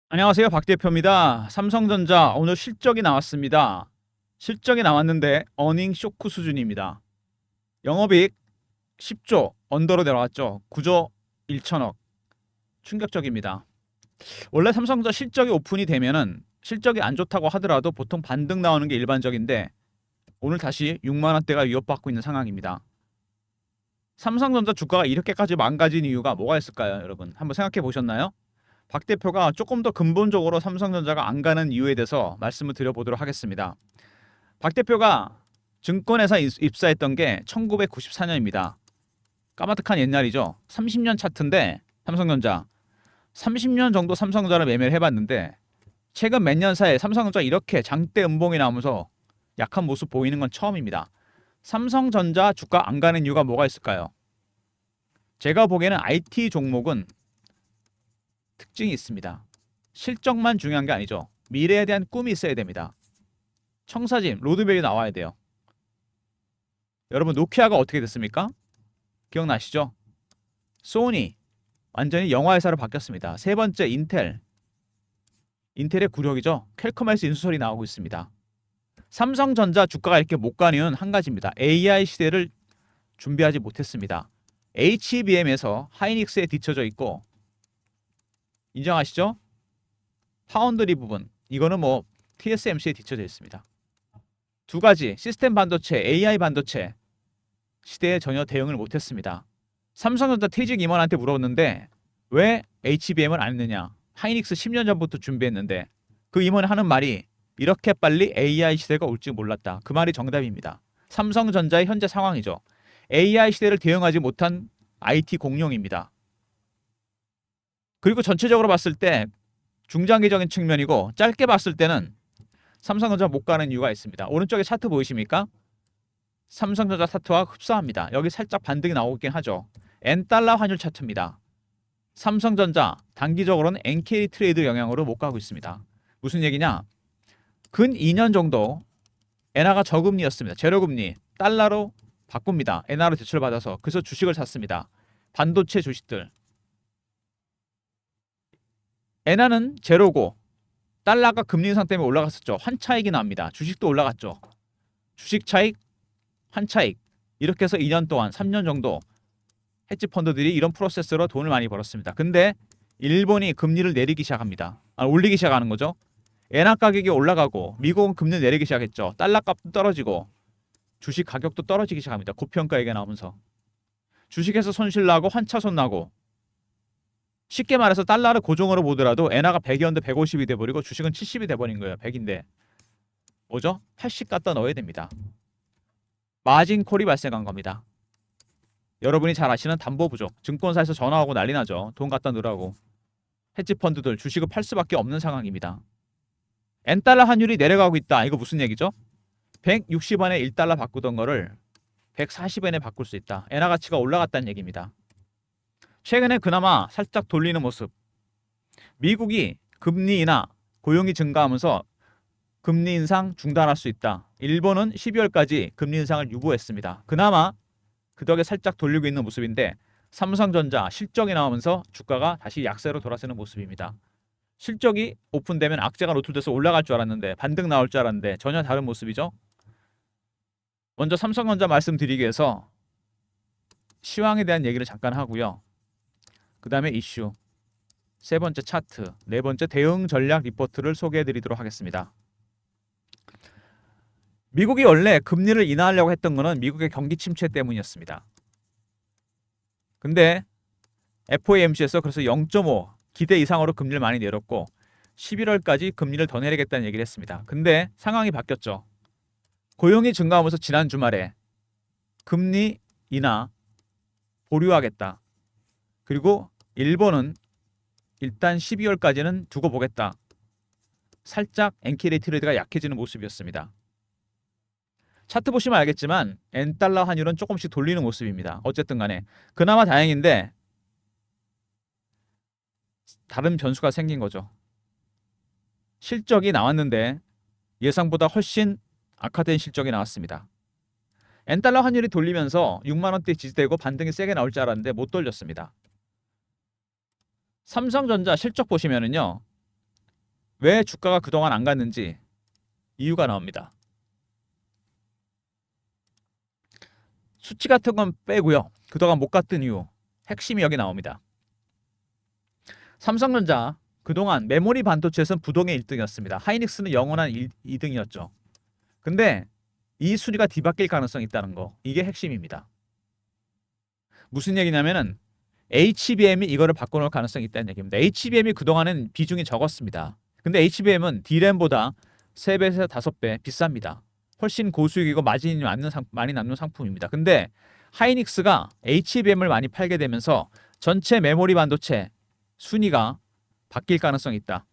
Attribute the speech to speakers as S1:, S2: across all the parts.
S1: 안녕하세요. 박 대표입니다. 삼성전자 오늘 실적이 나왔습니다. 실적이 나왔는데 어닝 쇼크 수준입니다. 영업이익 10조 언더로 내려왔죠. 9조 1천억. 충격적입니다. 원래 삼성전자 실적이 오픈이 되면은 실적이 안 좋다고 하더라도 보통 반등 나오는 게 일반적인데 오늘 다시 6만 원대가 위협받고 있는 상황입니다. 삼성전자 주가가 이렇게까지 망가진 이유가 뭐가 있을까요, 여러분? 한번 생각해 보셨나요? 박 대표가 조금 더 근본적으로 삼성전자가 안 가는 이유에 대해서 말씀을 드려보도록 하겠습니다. 박 대표가 증권회사 입사했던 게 1994년입니다. 까마득한 옛날이죠. 30년 차트인데 삼성전자 30년 정도 삼성전자를 매매를 해봤는데 최근 몇 년 사이에 삼성전자 이렇게 장대 음봉이 나오면서 약한 모습 보이는 건 처음입니다. 삼성전자 주가 안 가는 이유가 뭐가 있을까요? 제가 보기에는 IT 종목은 특징이 있습니다. 실적만 중요한 게 아니죠. 미래에 대한 꿈이 있어야 됩니다. 청사진, 로드맵이 나와야 돼요. 여러분 노키아가 어떻게 됐습니까? 기억나시죠? 소니 완전히 영화 회사로 바뀌었습니다. 세 번째 인텔의 굴욕이죠. 퀄컴에서 인수설이 나오고 있습니다. 삼성전자 주가가 이렇게 못 가는 이유는 한 가지입니다. AI 시대를 준비하지 못했습니다. HBM에서 하이닉스에 뒤처져 있고 인정하시죠? 파운드리 부분 이거는 뭐 TSMC에 뒤쳐져 있습니다. 두 가지 시스템 반도체, AI 반도체 시대에 전혀 대응을 못했습니다. 삼성전자 퇴직 임원한테 물었는데 왜 HBM을 안 했느냐? 하이닉스 10년 전부터 준비했는데 그 임원이 하는 말이 이렇게 빨리 AI 시대가 올지 몰랐다. 그 말이 정답입니다. 삼성전자의 현재 상황이죠. AI 시대를 대응하지 못한 IT 공룡입니다. 그리고 전체적으로 봤을 때 중장기적인 측면이고 짧게 봤을 때는 삼성전자 못 가는 이유가 있습니다. 오른쪽에 차트 보이십니까? 삼성전자 차트와 흡사합니다. 여기 살짝 반등이 나오긴 하죠. N달러 환율 차트입니다. 삼성전자 단기적으로는 NK 트레이드 영향으로 못 가고 있습니다. 무슨 얘기냐? 근 2년 정도 엔화가 저금리였습니다. 제로금리 달러로 바꿉니다. 엔화로 대출을 받아서 그래서 주식을 샀습니다. 반도체 주식들. 엔화는 제로고 달러가 금리 인상 때문에 올라갔었죠. 환차익이 납니다. 주식도 올라갔죠. 주식 차익, 환차익 이렇게 해서 2년 동안 3년 정도 헤지 펀드들이 이런 프로세스로 돈을 많이 벌었습니다. 근데 일본이 금리를 내리기 시작합니다. 올리기 시작하는 거죠. 엔화 가격이 올라가고 미국은 금리 내리기 시작했죠. 달러 값도 떨어지고 주식 가격도 떨어지기 시작합니다. 고평가 얘기가 나오면서 주식에서 손실 나고 환차손 나고 쉽게 말해서 달러를 고정으로 보더라도 엔화가 100이었는데 150이 돼버리고 주식은 70이 돼버린 거예요. 100인데 뭐죠? 80 갖다 넣어야 됩니다. 마진콜이 발생한 겁니다. 여러분이 잘 아시는 담보 부족, 증권사에서 전화하고 난리 나죠. 돈 갖다 넣으라고. 헤지펀드들 주식을 팔 수밖에 없는 상황입니다. N달러 환율이 내려가고 있다. 이거 무슨 얘기죠? 160원에 1달러 바꾸던 거를 140원에 바꿀 수 있다. 엔화 가치가 올라갔다는 얘기입니다. 최근에 그나마 살짝 돌리는 모습. 미국이 금리 인하, 고용이 증가하면서 금리 인상 중단할 수 있다. 일본은 12월까지 금리 인상을 유보했습니다. 그나마 그 덕에 살짝 돌리고 있는 모습인데 삼성전자 실적이 나오면서 주가가 다시 약세로 돌아서는 모습입니다. 실적이 오픈되면 악재가 노출돼서 올라갈 줄 알았는데 반등 나올 줄 알았는데 전혀 다른 모습이죠. 먼저 삼성전자 말씀드리기 위해서 시황에 대한 얘기를 잠깐 하고요. 그 다음에 이슈, 세 번째 차트, 네 번째 대응 전략 리포트를 소개해 드리도록 하겠습니다. 미국이 원래 금리를 인하하려고 했던 것은 미국의 경기 침체 때문이었습니다. 근데 FOMC에서 그래서 0.5 기대 이상으로 금리를 많이 내렸고 11월까지 금리를 더 내리겠다는 얘기를 했습니다. 근데 상황이 바뀌었죠. 고용이 증가하면서 지난 주말에 금리 인하 보류하겠다. 그리고 일본은 일단 12월까지는 두고 보겠다. 살짝 엔키레이 트레이드가 약해지는 모습이었습니다. 차트 보시면 알겠지만 N달러 환율은 조금씩 돌리는 모습입니다. 어쨌든 간에 그나마 다행인데 다른 변수가 생긴 거죠. 실적이 나왔는데 예상보다 훨씬 악화된 실적이 나왔습니다. N달러 환율이 돌리면서 6만 원대 지지되고 반등이 세게 나올 줄 알았는데 못 돌렸습니다. 삼성전자 실적 보시면은요. 왜 주가가 그동안 안 갔는지 이유가 나옵니다. 수치 같은 건 빼고요. 그동안 못 갔던 이유 핵심이 여기 나옵니다. 삼성전자 그동안 메모리 반도체에서는 부동의 1등이었습니다. 하이닉스는 영원한 2등이었죠. 근데 이 순위가 뒤바뀔 가능성이 있다는 거, 이게 핵심입니다. 무슨 얘기냐면은 HBM이 이거를 바꿔놓을 가능성이 있다는 얘기입니다. HBM이 그동안은 비중이 적었습니다. 근데 HBM은 D램보다 3배에서 5배 비쌉니다. 훨씬 고수익이고 마진이 많이 남는 상품입니다. 근데 하이닉스가 HBM을 많이 팔게 되면서 전체 메모리 반도체 순위가 바뀔 가능성이 있다.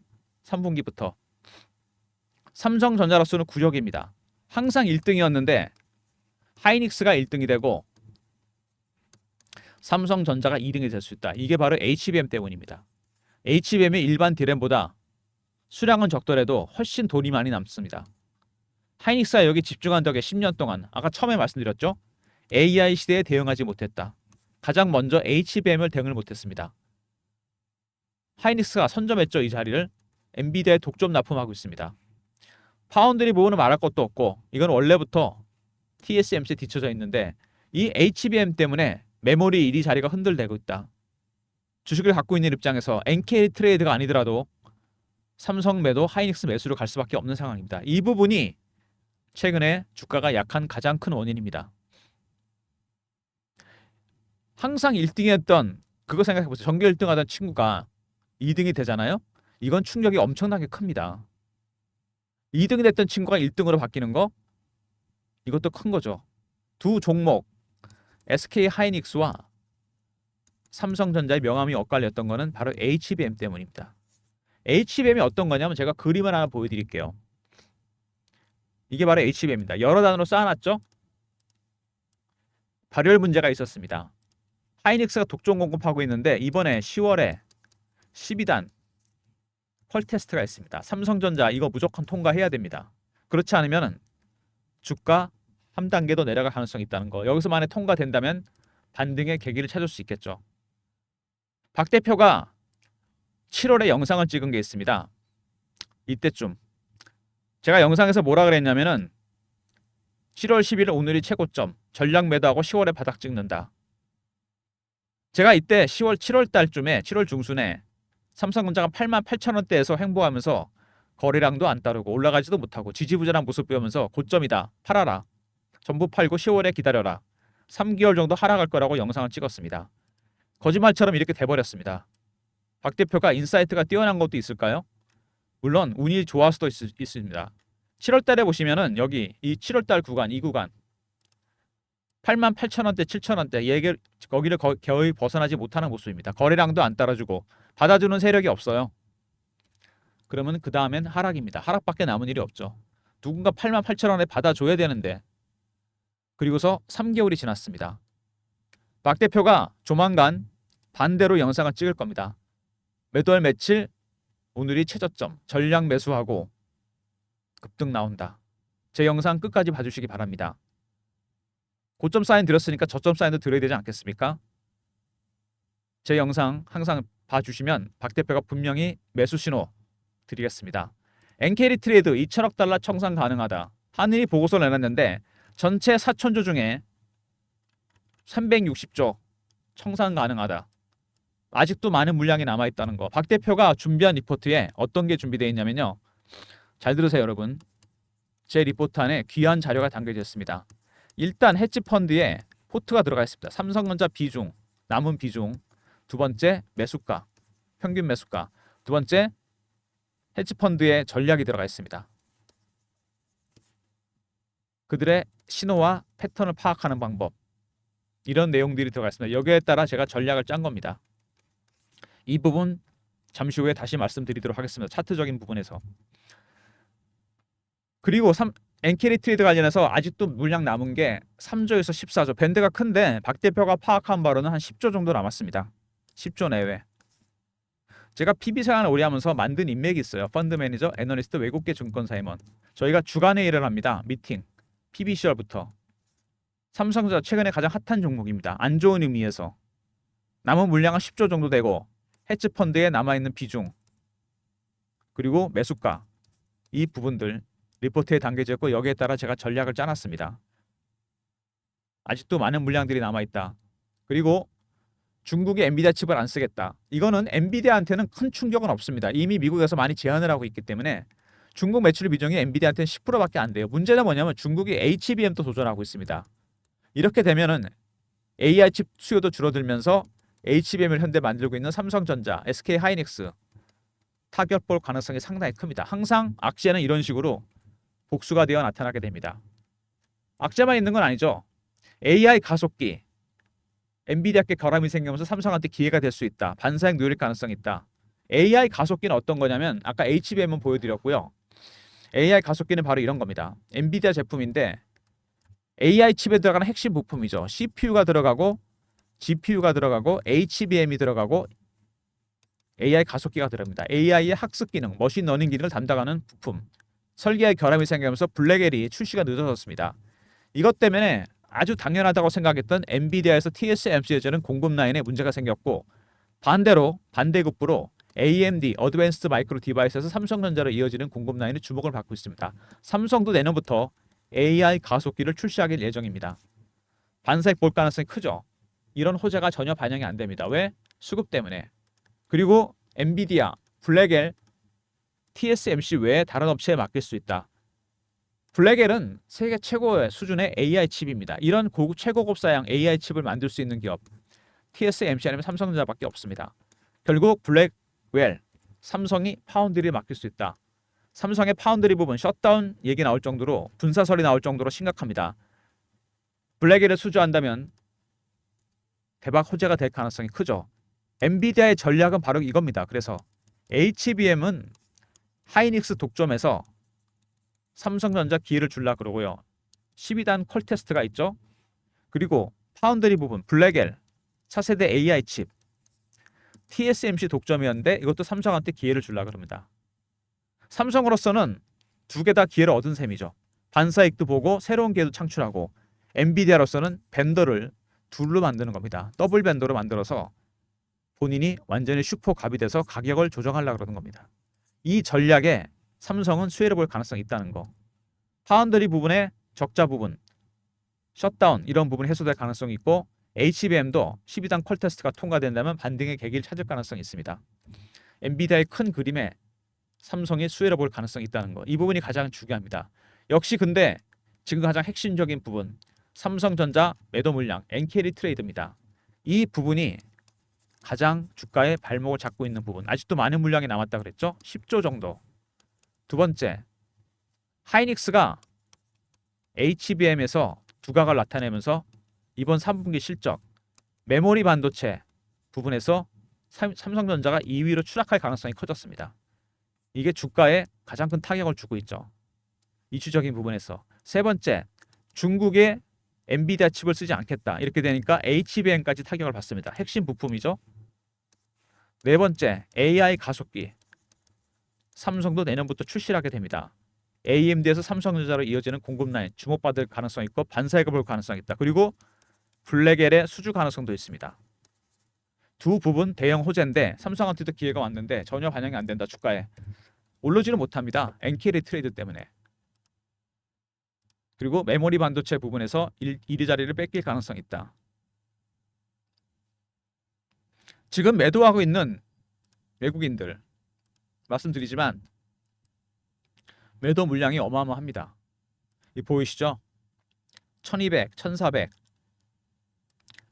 S1: 3분기부터. 삼성전자로서는 굴욕입니다. 항상 1등이었는데 하이닉스가 1등이 되고 삼성전자가 2등이 될 수 있다. 이게 바로 HBM 때문입니다. HBM이 일반 D램보다 수량은 적더라도 훨씬 돈이 많이 남습니다. 하이닉스가 여기 집중한 덕에 10년 동안, 아까 처음에 말씀드렸죠? AI 시대에 대응하지 못했다. 가장 먼저 HBM을 대응을 못했습니다. 하이닉스가 선점했죠. 이 자리를. 엔비디아에 독점 납품하고 있습니다. 파운드리 부분은 말할 것도 없고 이건 원래부터 TSMC에 뒤쳐져 있는데 이 HBM 때문에 메모리 1위 자리가 흔들리고 있다. 주식을 갖고 있는 입장에서 NK 트레이드가 아니더라도 삼성 매도, 하이닉스 매수로 갈 수밖에 없는 상황입니다. 이 부분이 최근에 주가가 약한 가장 큰 원인입니다. 항상 1등이었던 그거 생각해보세요. 전교 1등 하던 친구가 2등이 되잖아요. 이건 충격이 엄청나게 큽니다. 2등이 됐던 친구가 1등으로 바뀌는 거, 이것도 큰 거죠. 두 종목 SK 하이닉스와 삼성전자의 명암이 엇갈렸던 거는 바로 HBM 때문입니다. HBM이 어떤 거냐면 제가 그림을 하나 보여드릴게요. 이게 바로 HBM입니다. 여러 단으로 쌓아놨죠? 발열 문제가 있었습니다. 하이닉스가 독점 공급하고 있는데 이번에 10월에 12단 퀄 테스트가 있습니다. 삼성전자 이거 무조건 통과해야 됩니다. 그렇지 않으면 주가 한 단계 더 내려갈 가능성이 있다는 거. 여기서 만에 통과된다면 반등의 계기를 찾을 수 있겠죠. 박 대표가 7월에 영상을 찍은 게 있습니다. 이때쯤 제가 영상에서 뭐라 그랬냐면은 7월 11일 오늘이 최고점, 전략 매도하고 10월에 바닥 찍는다. 제가 이때 7월 달쯤에 7월 중순에 삼성전자가 88,000원대에서 횡보하면서 거래량도 안 따르고 올라가지도 못하고 지지부진한 모습 보이면서 고점이다. 팔아라. 전부 팔고 10월에 기다려라. 3개월 정도 하락할 거라고 영상을 찍었습니다. 거짓말처럼 이렇게 돼버렸습니다. 박 대표가 인사이트가 뛰어난 것도 있을까요? 물론 운이 좋을 수도 있습니다. 7월 달에 보시면은 여기 이 7월 달 구간, 이 구간 88,000원대, 7,000원대 거기를 거의 벗어나지 못하는 모습입니다. 거래량도 안 따라주고 받아주는 세력이 없어요. 그러면 그 다음엔 하락입니다. 하락밖에 남은 일이 없죠. 누군가 88,000원에 받아줘야 되는데 그리고서 3개월이 지났습니다. 박 대표가 조만간 반대로 영상을 찍을 겁니다. 매도할 며칠 오늘이 최저점, 전략 매수하고 급등 나온다. 제 영상 끝까지 봐주시기 바랍니다. 고점 사인 드렸으니까 저점 사인도 드려야 되지 않겠습니까? 제 영상 항상 봐주시면 박 대표가 분명히 매수 신호 드리겠습니다. NK 트레이드 2천억 달러 청산 가능하다. 한일이 보고서를 내놨는데 전체 4천조 중에 360조 청산 가능하다. 아직도 많은 물량이 남아있다는 거. 박 대표가 준비한 리포트에 어떤 게 준비되어 있냐면요. 잘 들으세요 여러분. 제 리포트 안에 귀한 자료가 담겨져 있습니다. 일단 헤지펀드에 포트가 들어가 있습니다. 삼성전자 비중, 남은 비중. 두 번째 매수가, 평균 매수가. 두 번째 헤지펀드의 전략이 들어가 있습니다. 그들의 신호와 패턴을 파악하는 방법. 이런 내용들이 들어가 있습니다. 여기에 따라 제가 전략을 짠 겁니다. 이 부분 잠시 후에 다시 말씀드리도록 하겠습니다. 차트적인 부분에서. 그리고 NK 트레이드 관련해서 아직도 물량 남은 게 3조에서 14조. 밴드가 큰데 박 대표가 파악한 바로는 한 10조 정도 남았습니다. 10조 내외. 제가 PB 생활을 오래 하면서 만든 인맥이 있어요. 펀드 매니저, 애널리스트, 외국계 증권사 임원. 저희가 주간에 일을 합니다. 미팅. PB 시절부터. 삼성전자 최근에 가장 핫한 종목입니다. 안 좋은 의미에서. 남은 물량은 10조 정도 되고 헤지펀드에 남아있는 비중 그리고 매수가 이 부분들 리포트에 담겨져 있고 여기에 따라 제가 전략을 짜놨습니다. 아직도 많은 물량들이 남아있다. 그리고 중국이 엔비디아 칩을 안 쓰겠다. 이거는 엔비디아한테는 큰 충격은 없습니다. 이미 미국에서 많이 제한을 하고 있기 때문에 중국 매출 비중이 엔비디아한테는 10%밖에 안 돼요. 문제는 뭐냐면 중국이 HBM도 도전하고 있습니다. 이렇게 되면은 AI 칩 수요도 줄어들면서 HBM을 현재 만들고 있는 삼성전자, SK 하이닉스 타격 볼 가능성이 상당히 큽니다. 항상 악재는 이런 식으로 복수가 되어 나타나게 됩니다. 악재만 있는 건 아니죠. AI 가속기, 엔비디아께 결함이 생기면서 삼성한테 기회가 될 수 있다. 반사익 누릴 가능성이 있다. AI 가속기는 어떤 거냐면 아까 HBM은 보여드렸고요. AI 가속기는 바로 이런 겁니다. 엔비디아 제품인데 AI 칩에 들어가는 핵심 부품이죠. CPU가 들어가고 GPU가 들어가고 HBM이 들어가고 AI 가속기가 들어갑니다. AI의 학습 기능, 머신러닝 기능을 담당하는 부품. 설계에 결함이 생기면서 블랙엘이 출시가 늦어졌습니다. 이것 때문에 아주 당연하다고 생각했던 엔비디아에서 TSMC 예전은 공급 라인에 문제가 생겼고 반대로 반대급부로 AMD 어드밴스드 마이크로 디바이스에서 삼성전자로 이어지는 공급 라인이 주목을 받고 있습니다. 삼성도 내년부터 AI 가속기를 출시하길 예정입니다. 반사익 볼 가능성이 크죠. 이런 호재가 전혀 반영이 안 됩니다. 왜? 수급 때문에. 그리고 엔비디아, 블랙엘, TSMC 외에 다른 업체에 맡길 수 있다. 블랙엘은 세계 최고의 수준의 AI 칩입니다. 이런 고급 최고급 사양 AI 칩을 만들 수 있는 기업 TSMC 아니면 삼성전자밖에 없습니다. 결국 블랙웰, 삼성이 파운드리를 맡길 수 있다. 삼성의 파운드리 부분 셧다운 얘기 나올 정도로 분사설이 나올 정도로 심각합니다. 블랙웰을 수주한다면 대박 호재가 될 가능성이 크죠. 엔비디아의 전략은 바로 이겁니다. 그래서 HBM은 하이닉스 독점에서 삼성전자 기회를 줄라 그러고요. 12단 퀄 테스트가 있죠. 그리고 파운드리 부분 블랙엘 차세대 AI 칩 TSMC 독점이었는데 이것도 삼성한테 기회를 줄라 그럽니다. 삼성으로서는 두 개 다 기회를 얻은 셈이죠. 반사익도 보고 새로운 기회도 창출하고 엔비디아로서는 벤더를 둘로 만드는 겁니다. 더블 벤더로 만들어서 본인이 완전히 슈퍼갑이 돼서 가격을 조정하려고 그러는 겁니다. 이 전략에 삼성은 수혜를 볼 가능성이 있다는 거. 파운드리 부분의 적자 부분, 셧다운 이런 부분 해소될 가능성이 있고 HBM도 12단 퀄 테스트가 통과된다면 반등의 계기를 찾을 가능성이 있습니다. 엔비디아의 큰 그림에 삼성이 수혜를 볼 가능성이 있다는 거. 이 부분이 가장 중요합니다. 역시 근데 지금 가장 핵심적인 부분 삼성전자 매도 물량 엔캐리 트레이드입니다. 이 부분이 가장 주가의 발목을 잡고 있는 부분. 아직도 많은 물량이 남았다 그랬죠? 10조 정도. 두 번째, 하이닉스가 HBM에서 두각을 나타내면서 이번 3분기 실적 메모리 반도체 부분에서 삼성전자가 2위로 추락할 가능성이 커졌습니다. 이게 주가에 가장 큰 타격을 주고 있죠. 이슈적인 부분에서. 세 번째, 중국의 엔비디아 칩을 쓰지 않겠다. 이렇게 되니까 HBM까지 타격을 받습니다. 핵심 부품이죠. 네 번째, AI 가속기. 삼성도 내년부터 출시를 하게 됩니다. AMD에서 삼성전자로 이어지는 공급 라인 주목받을 가능성이 있고 반사익을 볼 가능성이 있다. 그리고 블랙엘의 수주 가능성도 있습니다. 두 부분 대형 호재인데 삼성한테도 기회가 왔는데 전혀 반영이 안 된다. 주가에 올라지는 못합니다. 엔캐리 트레이드 때문에. 그리고 메모리 반도체 부분에서 1위 자리를 뺏길 가능성이 있다. 지금 매도하고 있는 외국인들 말씀드리지만 매도 물량이 어마어마합니다. 이 보이시죠? 1200, 1400,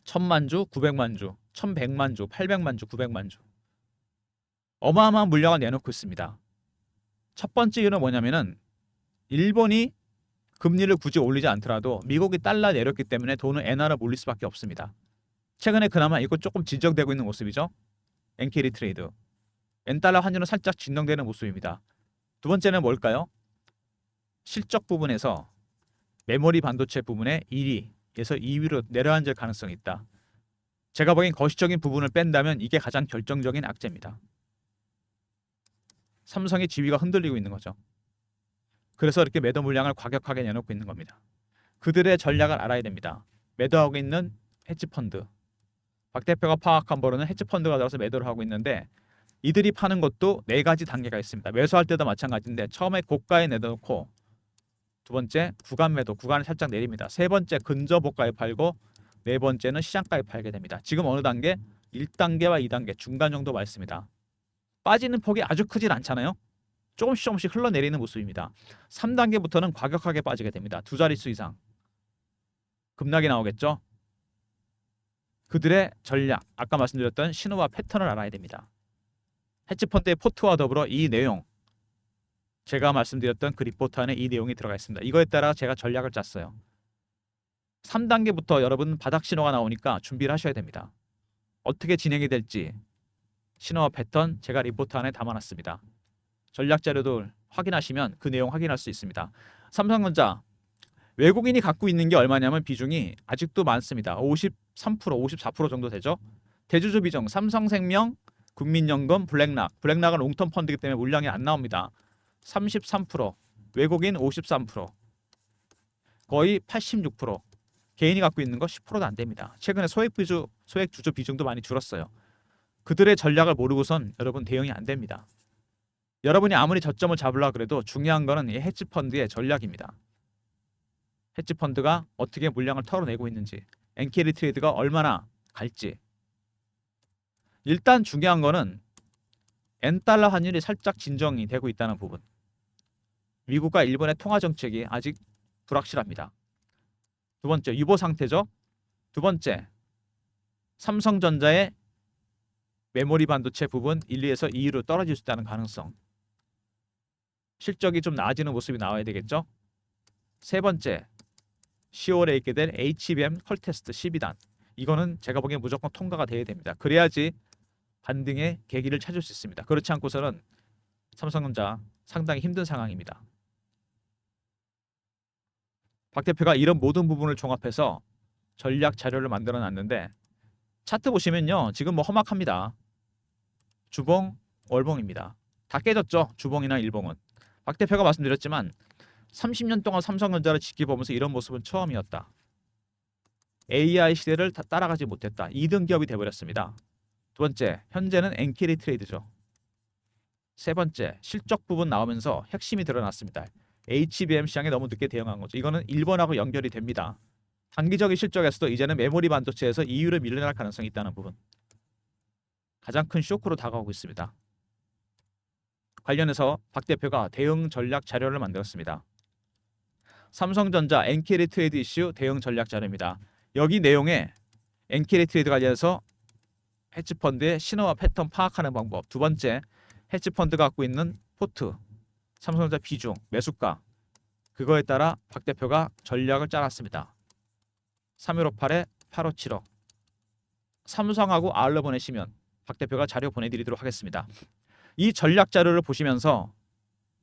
S1: 1000만 주, 900만 주, 1100만 주, 800만 주, 900만 주. 어마어마한 물량을 내놓고 있습니다. 첫 번째 이유는 뭐냐면은 일본이 금리를 굳이 올리지 않더라도 미국이 달러 내렸기 때문에 돈은 엔화로 몰릴 수밖에 없습니다. 최근에 그나마 이거 조금 진정되고 있는 모습이죠. 엔캐리 트레이드. 엔달러 환율은 살짝 진정되는 모습입니다. 두 번째는 뭘까요? 실적 부분에서 메모리 반도체 부분에 1위에서 2위로 내려앉을 가능성이 있다. 제가 보기엔 거시적인 부분을 뺀다면 이게 가장 결정적인 악재입니다. 삼성의 지위가 흔들리고 있는 거죠. 그래서 이렇게 매도 물량을 과격하게 내놓고 있는 겁니다. 그들의 전략을 알아야 됩니다. 매도하고 있는 헤지펀드. 박 대표가 파악한 바로는 헤지펀드가 들어서 매도를 하고 있는데 이들이 파는 것도 네 가지 단계가 있습니다. 매수할 때도 마찬가지인데 처음에 고가에 내놓고 두 번째 구간 매도, 구간을 살짝 내립니다. 세 번째 근저보가에 팔고 네 번째는 시장가에 팔게 됩니다. 지금 어느 단계? 1단계와 2단계 중간 정도 와 있습니다. 빠지는 폭이 아주 크진 않잖아요. 조금씩 흘러내리는 모습입니다. 3단계부터는 과격하게 빠지게 됩니다. 두 자릿수 이상 급락이 나오겠죠. 그들의 전략, 아까 말씀드렸던 신호와 패턴을 알아야 됩니다. 헤지펀드의 포트와 더불어 이 내용, 제가 말씀드렸던 그 리포트 안에 이 내용이 들어가 있습니다. 이거에 따라 제가 전략을 짰어요. 3단계부터 여러분 바닥 신호가 나오니까 준비를 하셔야 됩니다. 어떻게 진행이 될지 신호와 패턴 제가 리포트 안에 담아놨습니다. 전략 자료들 확인하시면 그 내용 확인할 수 있습니다. 삼성전자 외국인이 갖고 있는 게 얼마냐면 비중이 아직도 많습니다. 53%, 54% 정도 되죠. 대주주 비중 삼성생명, 국민연금, 블랙락은 롱텀 펀드이기 때문에 물량이 안 나옵니다. 33%, 외국인 53%, 거의 86%, 개인이 갖고 있는 거 10%도 안 됩니다. 최근에 소액주주 비중도 많이 줄었어요. 그들의 전략을 모르고선 여러분 대응이 안 됩니다. 여러분이 아무리 저점을 잡으려고 그래도 중요한 거는 이 헤지펀드의 전략입니다. 헤지펀드가 어떻게 물량을 털어내고 있는지, 엔캐리 트레이드가 얼마나 갈지. 일단 중요한 거는 엔달러 환율이 살짝 진정이 되고 있다는 부분. 미국과 일본의 통화 정책이 아직 불확실합니다. 두 번째, 유보 상태죠. 두 번째, 삼성전자의 메모리 반도체 부분 1, 2에서 2위로 떨어질 수 있다는 가능성. 실적이 좀 나아지는 모습이 나와야 되겠죠. 세 번째, 10월에 있게 될 HBM 컬테스트 12단. 이거는 제가 보기엔 무조건 통과가 돼야 됩니다. 그래야지 반등의 계기를 찾을 수 있습니다. 그렇지 않고서는 삼성전자 상당히 힘든 상황입니다. 박 대표가 이런 모든 부분을 종합해서 전략 자료를 만들어 놨는데 차트 보시면요. 지금 뭐 험악합니다. 주봉, 월봉입니다. 다 깨졌죠. 주봉이나 일봉은. 박 대표가 말씀드렸지만 30년 동안 삼성전자를 지켜보면서 이런 모습은 처음이었다. AI 시대를 따라가지 못했다. 2등 기업이 돼버렸습니다. 두 번째, 현재는 엔캐리 트레이드죠. 세 번째, 실적 부분 나오면서 핵심이 드러났습니다. HBM 시장에 너무 늦게 대응한 거죠. 이거는 일본하고 연결이 됩니다. 단기적인 실적에서도 이제는 메모리 반도체에서 EU를 밀려날 가능성이 있다는 부분. 가장 큰 쇼크로 다가오고 있습니다. 관련해서 박 대표가 대응 전략 자료를 만들었습니다. 삼성전자 엔캐리 트레이드 이슈 대응 전략 자료입니다. 여기 내용에 엔캐리 트레이드 관련해서 헤지펀드의 신호와 패턴 파악하는 방법. 두 번째, 헤지펀드가 갖고 있는 포트, 삼성전자 비중, 매수가. 그거에 따라 박 대표가 전략을 짜놨습니다. 3158에 8575. 삼성하고 R로 보내시면 박 대표가 자료 보내드리도록 하겠습니다. 이 전략 자료를 보시면서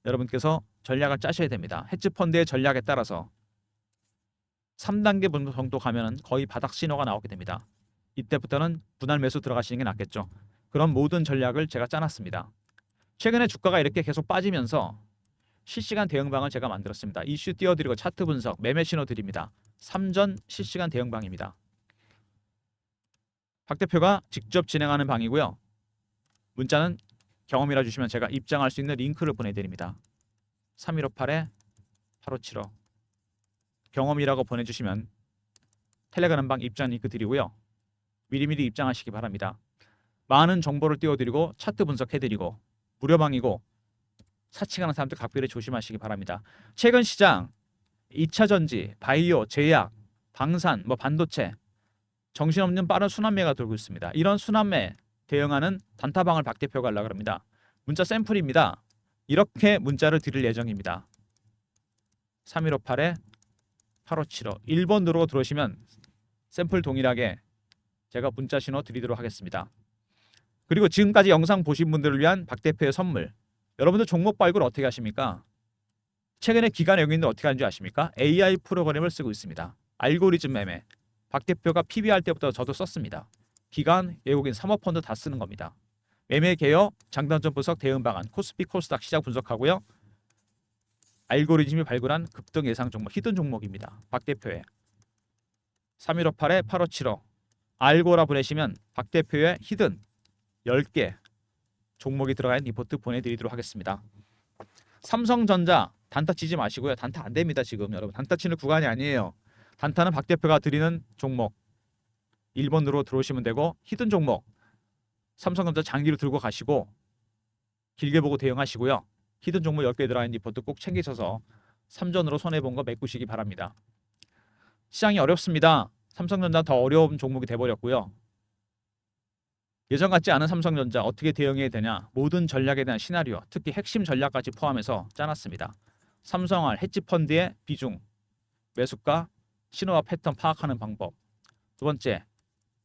S1: 여러분께서 전략을 짜셔야 됩니다. 헤지펀드의 전략에 따라서 3단계 정도 가면은 거의 바닥 신호가 나오게 됩니다. 이때부터는 분할 매수 들어가시는 게 낫겠죠. 그런 모든 전략을 제가 짜놨습니다. 최근에 주가가 이렇게 계속 빠지면서 실시간 대응방을 제가 만들었습니다. 이슈 띄워드리고 차트 분석, 매매 신호 드립니다. 3전 실시간 대응방입니다. 박 대표가 직접 진행하는 방이고요. 문자는 경험이라 주시면 제가 입장할 수 있는 링크를 보내드립니다. 3158에 8575 경험이라고 보내주시면 텔레그램 방 입장 링크 드리고요. 미리미리 입장하시기 바랍니다. 많은 정보를 띄워드리고 차트 분석해드리고 무료방이고 사칭하는 사람들 각별히 조심하시기 바랍니다. 최근 시장 2차전지, 바이오, 제약, 방산, 반도체 정신없는 빠른 순환매가 돌고 있습니다. 이런 순환매 대응하는 단타방을 박 대표가 하려고 합니다. 문자 샘플입니다. 이렇게 문자를 드릴 예정입니다. 3158에 8575 1번 누르고 들어오시면 샘플 동일하게 제가 문자 신호 드리도록 하겠습니다. 그리고 지금까지 영상 보신 분들을 위한 박 대표의 선물. 여러분들 종목 발굴 어떻게 하십니까? 최근에 기관 외국인들 어떻게 하는지 아십니까? AI 프로그램을 쓰고 있습니다. 알고리즘 매매. 박 대표가 PBR 때부터 저도 썼습니다. 기관, 외국인, 사모펀드 다 쓰는 겁니다. 매매 개요, 장단점 분석, 대응 방안, 코스피, 코스닥 시장 분석하고요. 알고리즘이 발굴한 급등 예상 종목, 히든 종목입니다. 박 대표의 3158에 8575 알고라 보내시면 박 대표의 히든 10개 종목이 들어가 있는 리포트 보내드리도록 하겠습니다. 삼성전자 단타 치지 마시고요. 단타 안 됩니다. 지금 여러분 단타 치는 구간이 아니에요. 단타는 박 대표가 드리는 종목 1번으로 들어오시면 되고, 히든 종목 삼성전자 장기로 들고 가시고 길게 보고 대응하시고요. 히든 종목 10개 들어가 있는 리포트 꼭 챙기셔서 삼전으로 손해본 거 메꾸시기 바랍니다. 시장이 어렵습니다. 삼성전자 더 어려운 종목이 돼버렸고요. 예전 같지 않은 삼성전자 어떻게 대응해야 되냐, 모든 전략에 대한 시나리오, 특히 핵심 전략까지 포함해서 짜놨습니다. 삼성알 헤지펀드의 비중, 매수가, 신호와 패턴 파악하는 방법. 두 번째,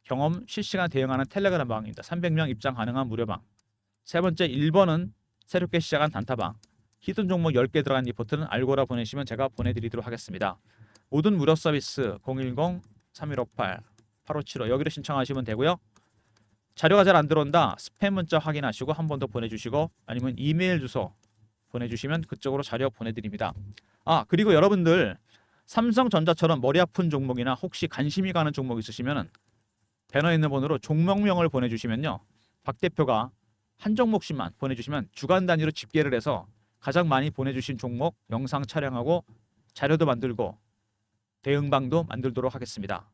S1: 경험 실시간 대응하는 텔레그램 방입니다. 300명 입장 가능한 무료방. 세 번째, 1번은 새롭게 시작한 단타방. 히든 종목 10개 들어간 리포트는 알고라 보내시면 제가 보내드리도록 하겠습니다. 모든 무료 서비스 010-3158-8575 여기로 신청하시면 되고요. 자료가 잘 안 들어온다, 스팸 문자 확인하시고 한 번 더 보내주시고, 아니면 이메일 주소 보내주시면 그쪽으로 자료 보내드립니다. 그리고 여러분들 삼성전자처럼 머리 아픈 종목이나 혹시 관심이 가는 종목 있으시면 배너에 있는 번호로 종목명을 보내주시면요, 박 대표가 한 종목씩만 보내주시면 주간 단위로 집계를 해서 가장 많이 보내주신 종목 영상 촬영하고 자료도 만들고 대응방도 만들도록 하겠습니다.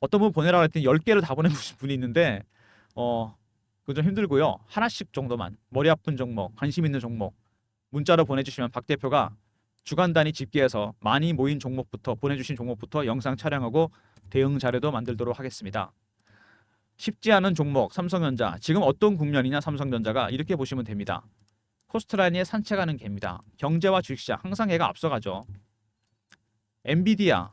S1: 어떤 분 보내라고 했더니 10개를 다 보내주신 분이 있는데 그건 좀 힘들고요. 하나씩 정도만, 머리 아픈 종목, 관심 있는 종목 문자로 보내주시면 박 대표가 주간 단위 집계해서 많이 모인 종목부터, 보내주신 종목부터 영상 촬영하고 대응 자료도 만들도록 하겠습니다. 쉽지 않은 종목 삼성전자, 지금 어떤 국면이냐, 삼성전자가 이렇게 보시면 됩니다. 코스트라인에 산책하는 개입니다. 경제와 주식시장 항상 얘가 앞서가죠. 엔비디아,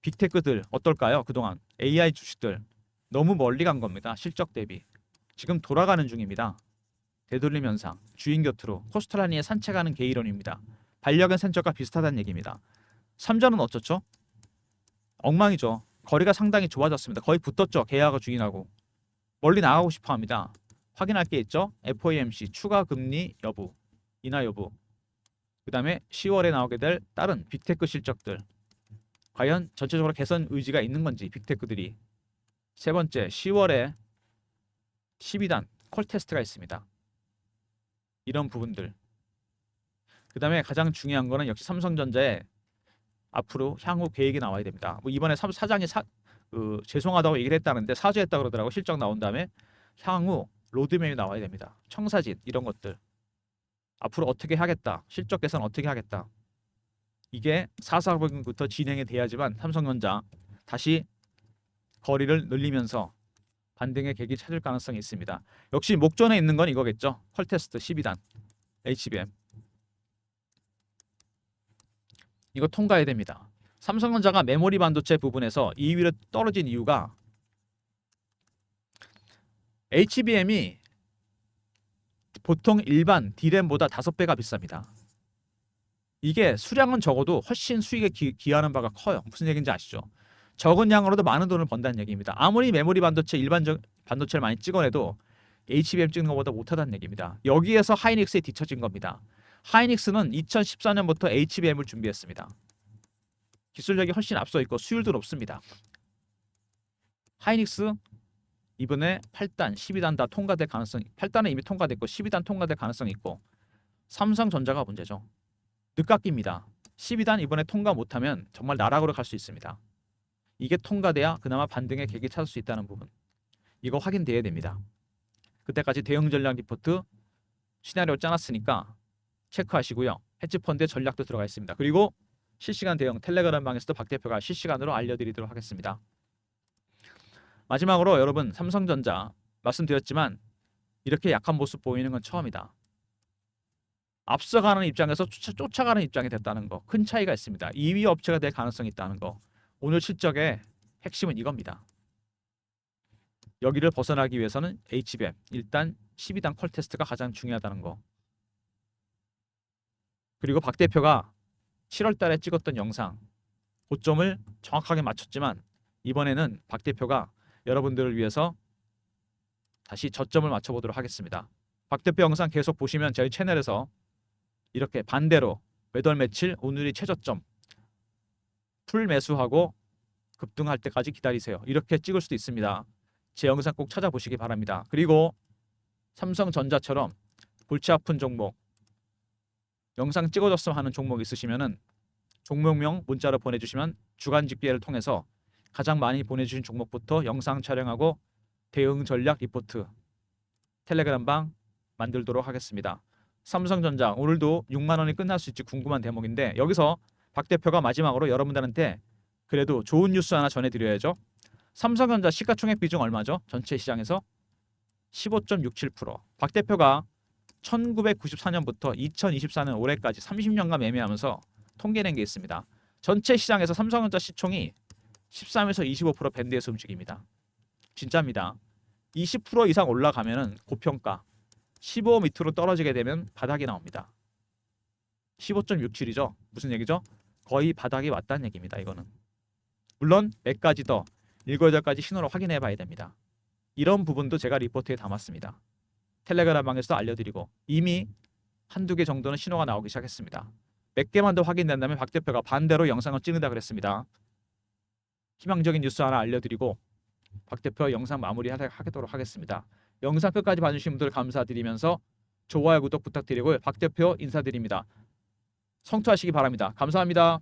S1: 빅테크들 어떨까요? 그동안 AI 주식들 너무 멀리 간 겁니다. 실적 대비 지금 돌아가는 중입니다. 되돌림 현상, 주인 곁으로 코스트라인에 산책하는 개 이론입니다. 반려견 센터가 비슷하다는 얘기입니다. 삼전은 어쩌죠? 엉망이죠. 거리가 상당히 좋아졌습니다. 거의 붙었죠. 개하고 주인하고. 멀리 나가고 싶어합니다. 확인할 게 있죠. FOMC 추가 금리 여부, 인하 여부. 그 다음에 10월에 나오게 될 다른 빅테크 실적들, 과연 전체적으로 개선 의지가 있는 건지 빅테크들이. 세 번째, 10월에 12단 콜 테스트가 있습니다. 이런 부분들. 그 다음에 가장 중요한 거는 역시 삼성전자의 앞으로 향후 계획이 나와야 됩니다. 이번에 사장이 죄송하다고 얘기를 했다는데 사죄했다 그러더라고. 실적 나온 다음에 향후 로드맵이 나와야 됩니다. 청사진 이런 것들 앞으로 어떻게 하겠다, 실적 개선 어떻게 하겠다, 이게 4사분기부터 진행이 돼야지만 삼성전자 다시 거리를 늘리면서 반등의 계기 찾을 가능성이 있습니다. 역시 목전에 있는 건 이거겠죠. 퀄테스트 12단 HBM 이거 통과해야 됩니다. 삼성전자가 메모리 반도체 부분에서 2위로 떨어진 이유가 HBM이 보통 일반 D램보다 5배가 비쌉니다. 이게 수량은 적어도 훨씬 수익에 기여하는 바가 커요. 무슨 얘기인지 아시죠? 적은 양으로도 많은 돈을 번다는 얘기입니다. 아무리 메모리 반도체 일반적 반도체를 많이 찍어내도 HBM 찍는 것보다 못하다는 얘기입니다. 여기에서 하이닉스에 뒤처진 겁니다. 하이닉스는 2014년부터 HBM을 준비했습니다. 기술력이 훨씬 앞서 있고 수율도 높습니다. 하이닉스 이번에 8단, 12단 다 통과될 가능성이, 8단은 이미 통과됐고 12단 통과될 가능성이 있고, 삼성전자가 문제죠. 늦깎이입니다. 12단 이번에 통과 못하면 정말 나락으로 갈 수 있습니다. 이게 통과돼야 그나마 반등의 계기 찾을 수 있다는 부분, 이거 확인돼야 됩니다. 그때까지 대응 전략 리포트 시나리오 짜놨으니까 체크하시고요. 헤지펀드의 전략도 들어가 있습니다. 그리고 실시간 대응 텔레그램 방에서도 박 대표가 실시간으로 알려드리도록 하겠습니다. 마지막으로 여러분, 삼성전자 말씀드렸지만 이렇게 약한 모습 보이는 건 처음이다. 앞서가는 입장에서 쫓아가는 입장이 됐다는 거, 큰 차이가 있습니다. 2위 업체가 될 가능성이 있다는 거. 오늘 실적의 핵심은 이겁니다. 여기를 벗어나기 위해서는 HBM 일단 12단 콜 테스트가 가장 중요하다는 거. 그리고 박 대표가 7월 달에 찍었던 영상 고점을 정확하게 맞췄지만 이번에는 박 대표가 여러분들을 위해서 다시 저점을 맞춰보도록 하겠습니다. 박 대표 영상 계속 보시면 저희 채널에서 이렇게 반대로 매달 며칠 오늘이 최저점 풀 매수하고 급등할 때까지 기다리세요. 이렇게 찍을 수도 있습니다. 제 영상 꼭 찾아보시기 바랍니다. 그리고 삼성전자처럼 골치 아픈 종목, 영상 찍어줬으면 하는 종목 있으시면은 종목명 문자로 보내주시면 주간 집계를 통해서 가장 많이 보내주신 종목부터 영상 촬영하고 대응 전략 리포트 텔레그램방 만들도록 하겠습니다. 삼성전자 오늘도 6만 원이 끝날 수 있지 궁금한 대목인데 여기서 박 대표가 마지막으로 여러분들한테 그래도 좋은 뉴스 하나 전해드려야죠. 삼성전자 시가총액 비중 얼마죠? 전체 시장에서 15.67%. 박 대표가 1994년부터 2024년 올해까지 30년간 매매하면서 통계낸 게 있습니다. 전체 시장에서 삼성전자 시총이 13에서 25% 밴드에서 움직입니다. 진짜입니다. 20% 이상 올라가면은 고평가, 15 밑으로 떨어지게 되면 바닥이 나옵니다. 15.67이죠. 무슨 얘기죠? 거의 바닥이 왔다는 얘기입니다. 이거는. 물론 몇 가지 더 7, 8가지 신호를 확인해 봐야 됩니다. 이런 부분도 제가 리포트에 담았습니다. 텔레그램방에서 알려드리고 이미 한두 개 정도는 신호가 나오기 시작했습니다. 몇 개만 더 확인된다면 박 대표가 반대로 영상을 찍는다 그랬습니다. 희망적인 뉴스 하나 알려드리고 박 대표 영상 마무리하도록 하겠습니다. 영상 끝까지 봐주신 분들 감사드리면서 좋아요, 구독 부탁드리고요. 박 대표 인사드립니다. 성투하시기 바랍니다. 감사합니다.